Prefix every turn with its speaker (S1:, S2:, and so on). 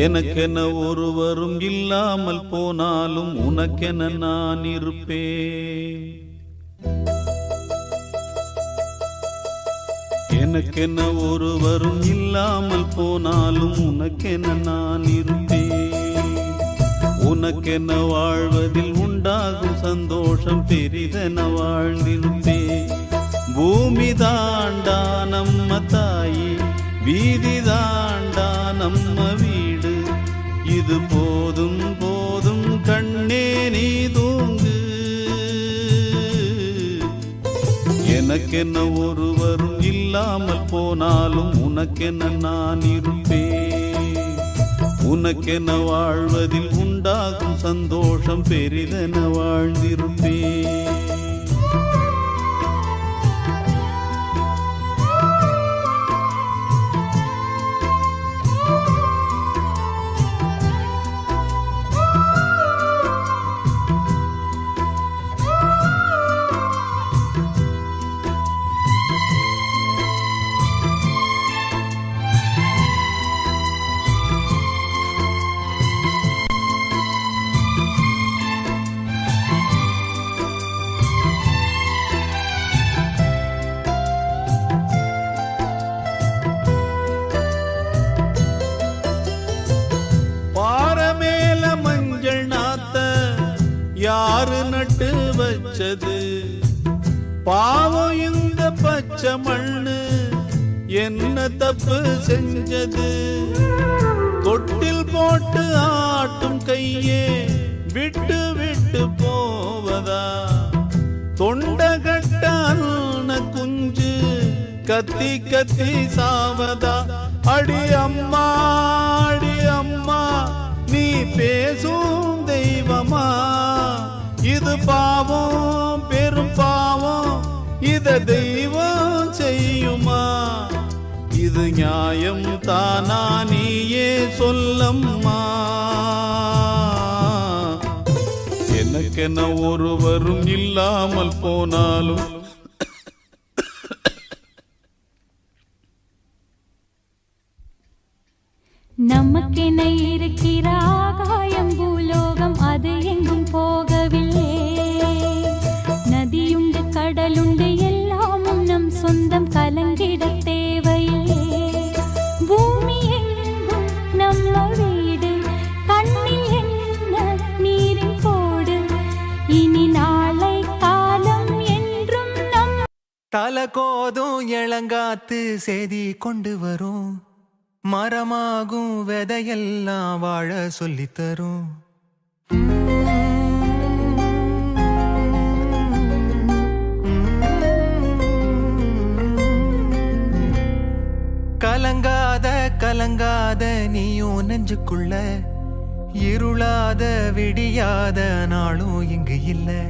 S1: எனக்கென ஒருவரும் இல்லாமல் போனாலும் உனக்கென நான் இருப்பேன். எனக்கென ஒருவரும் இல்லாமல் போனாலும் உனக்கென நான் இருப்பேன். உனக்கென வாழ்வதில் உண்டாகும் சந்தோஷம் பெரிதென வாழ்ந்திருப்பேன். பூமி தாண்டா நம்ம தாயி, வீதி தாண்டா நம்ம வீடு. இது போதும் போதும் கண்ணே நீ தூங்கு. எனக்கென்ன ஒருவரும் இல்லாமல் போனாலும் உனக்கென்ன நான் இருப்பேன். உனக்கென்ன வாழ்வதில் உண்டாகும் சந்தோஷம் பெரிதென வாழ்ந்திருப்பேன். யாரு நட்டு வச்சது பாவம் இந்த பச்சை மண்ணு? என்ன தப்பு செஞ்சது? தொட்டில் போட்டு ஆட்டும் கையே விட்டு விட்டு போவதா? தொண்டகட்டான குஞ்சு கத்தி கத்தி சாவதா? அடி அம்மா அடி அம்மா நீ பேசும் தெய்வமா? இது பாவம் பெரும் பாவம், இத தெய்வம் செய்யுமா? இது நியாயம் தானா நீயே சொல்லம்மா. எனக்கென ஒருவரும் இல்லாமல் போனாலும்
S2: நமக்கென இருக்கிற ஆகாயம் பூலோகம் அது எங்கும் போகவில்லை. நதியுண்டு கடலுண்டு எல்லாமும் நம் சொந்தம், கலங்கிட தேவையில்லை. பூமி எங்கும் நம்ம வீடு, கண்ணில் என்ன நீரின் போடு. இனி நாளை காலம் என்றும் நம்
S3: தலகோதும் இளங்காத்து செய்தி கொண்டு வரும். மரமாகும் விதையெல்லாம் வாழ சொல்லித்தரும். கலங்காத கலங்காத நீயும் நெஞ்சுக்குள்ள, இருளாத விடியாத நாளும் இங்கு இல்லை.